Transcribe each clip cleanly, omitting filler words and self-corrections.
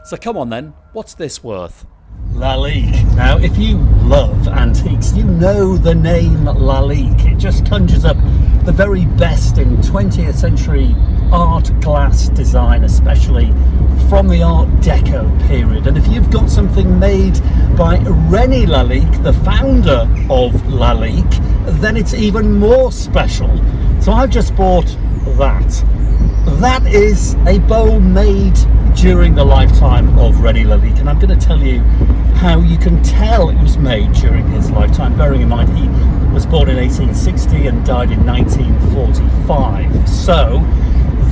So come on then, what's this worth? Lalique. Now, if you love antiques, you know the name Lalique. It just conjures up the very best in 20th century art glass design, especially from the Art Deco period. And if you've got something made by Rene Lalique, the founder of Lalique, then it's even more special. So I've just bought that. That is a bowl made during the lifetime of Rene Lalique, and I'm going to tell you how you can tell it was made during his lifetime, bearing in mind he was born in 1860 and died in 1945. So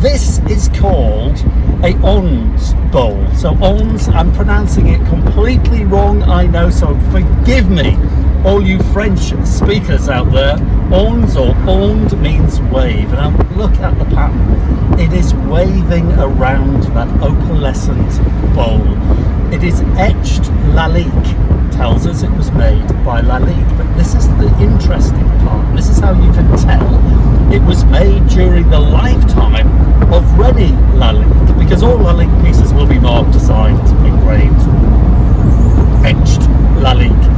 this is called a Ondes bowl. So Ondes, I'm pronouncing it completely wrong, I know, so forgive me, all you French speakers out there. Ondes or onde means wave. Now look at the pattern. It is waving around that opalescent bowl. It is etched Lalique, tells us it was made by Lalique. But this is the interesting part. This is how you can tell it was made during the lifetime of Rene Lalique, because all Lalique pieces will be marked, designed, engraved, etched Lalique.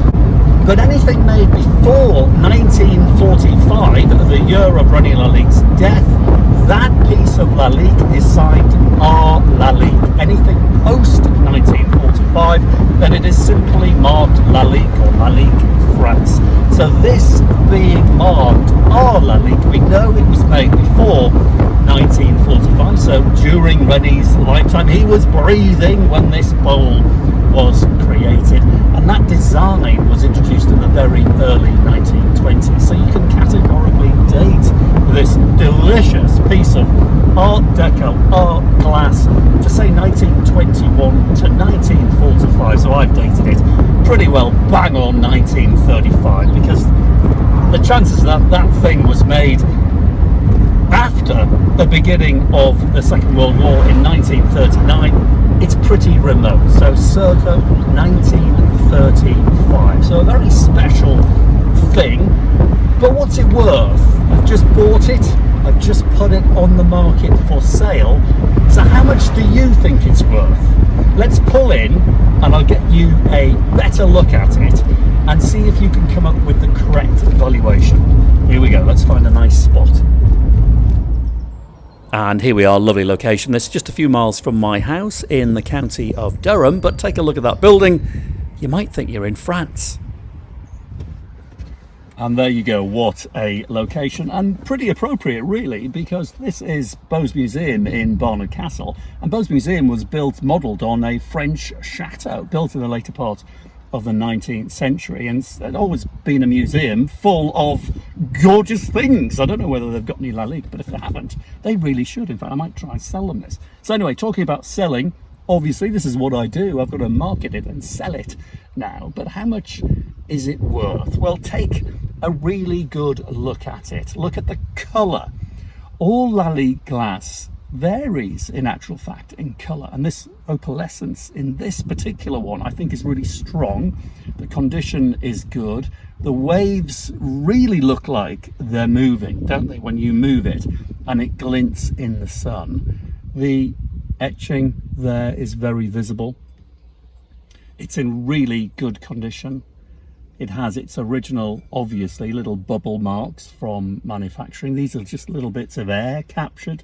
But anything made before 1945, the year of Rene Lalique's death, that piece of Lalique is signed R.Lalique. Anything post 1945, then it is simply marked Lalique or Lalique France. So this being marked R.Lalique, we know it was made before 1945, so during Rene's lifetime. He was breathing when this bowl was created, and that design was introduced in the very early 1920s. So you can categorically date this delicious piece of Art Deco art glass to say 1921 to 1945. So I've dated it pretty well bang on 1935, because the chances that that thing was made after the beginning of the Second World War in 1939, it's pretty remote. So circa 1935. So a very special thing. But what's it worth? I've just bought it. I've just put it on the market for sale. So how much do you think it's worth? Let's pull in and I'll get you a better look at it and see if you can come up with the correct valuation. Here we go. Let's find a nice spot. And here we are, lovely location. This is just a few miles from my house in the county of Durham, but take a look at that building. You might think you're in France. And there you go, what a location, and pretty appropriate really, because this is Bowes Museum in Barnard Castle, and Bowes Museum was modelled on a French chateau built in the later part of the 19th century, and it's always been a museum full of gorgeous things. I don't know whether they've got any Lalique, but if they haven't, they really should. In fact, I might try and sell them this. So anyway, talking about selling, obviously this is what I do. I've got to market it and sell it now, but how much is it worth? Well, take a really good look at it. Look at the colour. All Lalique glass varies in actual fact in colour, and this opalescence in this particular one I think is really strong. The condition is good. The waves really look like they're moving, don't they, when you move it, and it glints in the sun. The etching there is very visible. It's in really good condition. It has its original, obviously, little bubble marks from manufacturing. These are just little bits of air captured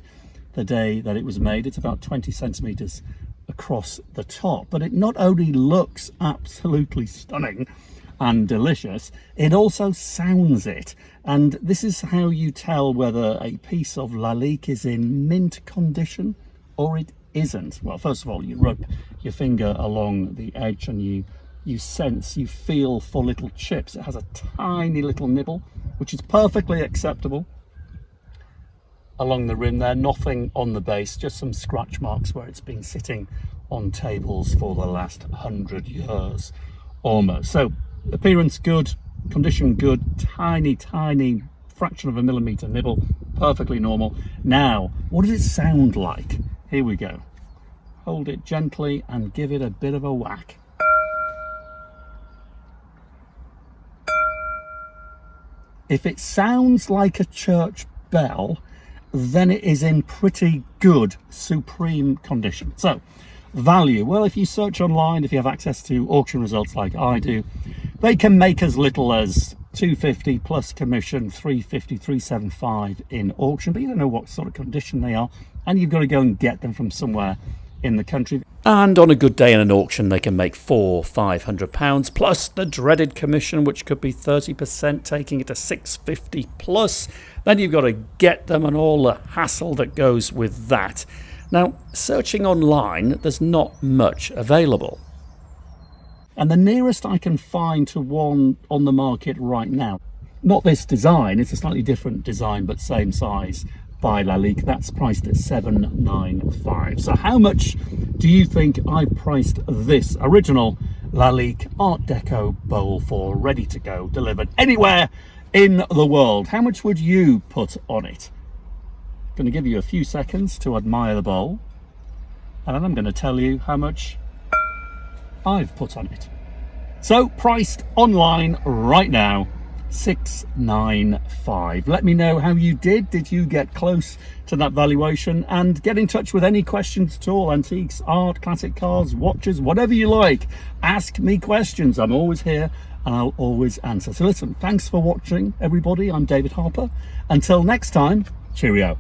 the day that it was made. It's about 20 centimeters across the top, but it not only looks absolutely stunning and delicious, it also sounds it. And this is how you tell whether a piece of Lalique is in mint condition or it isn't. Well, first of all, you rub your finger along the edge and you sense, you feel for little chips. It has a tiny little nibble, which is perfectly acceptable. Along the rim there, nothing on the base, just some scratch marks where it's been sitting on tables for the last 100 years almost. So appearance good, condition good, tiny fraction of a millimeter nibble, perfectly normal. Now, what does it sound like? Here we go. Hold it gently and give it a bit of a whack. If it sounds like a church bell, then it is in pretty good, supreme condition. So value? Well, if you search online, if you have access to auction results like I do, they can make as little as 250 plus commission, 350, 375 in auction, but you don't know what sort of condition they are, and you've got to go and get them from somewhere in the country. And on a good day in an auction, they can make £400-500 plus the dreaded commission, which could be 30%, taking it to 650 plus. Then you've got to get them and all the hassle that goes with that. Now, searching online, there's not much available. And the nearest I can find to one on the market right now, not this design, it's a slightly different design, but same size, by Lalique, that's priced at $795. So how much do you think I priced this original Lalique Art Deco bowl for, ready to go, delivered anywhere in the world? How much would you put on it? I'm going to give you a few seconds to admire the bowl, and then I'm going to tell you how much I've put on it. So priced online right now, $695. Let me know how you did. Did you get close to that valuation? And get in touch with any questions at all. Antiques, art, classic cars, watches, whatever you like. Ask me questions. I'm always here and I'll always answer. So listen, thanks for watching, everybody. I'm David Harper. Until next time, cheerio.